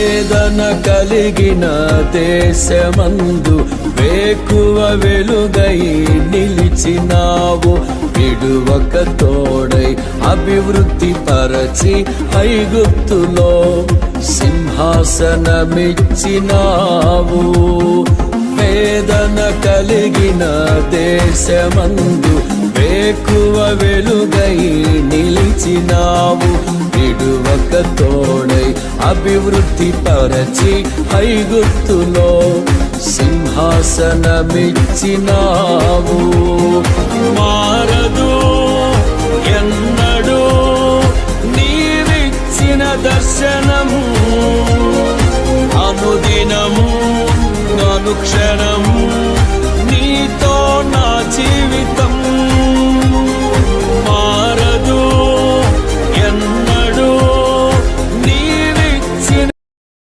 వేదన కలిగిన దేశమందు వేకువ వెలుగై నిలిచినావు. విడువక తోడై అభివృద్ధి పరచి ఐగుప్తులో సింహాసనమిచ్చినావు. వేదన కలిగిన దేశమందు వేకువ వెలుగై నిలిచినావు. విడువక తోడై అభివృద్ధి పరచి ఐగుప్తులో సింహాసనమిచ్చినావు. మారదు ఎన్నడూ నీవిచ్చిన దర్శనము, అనుదినము అనుక్షణ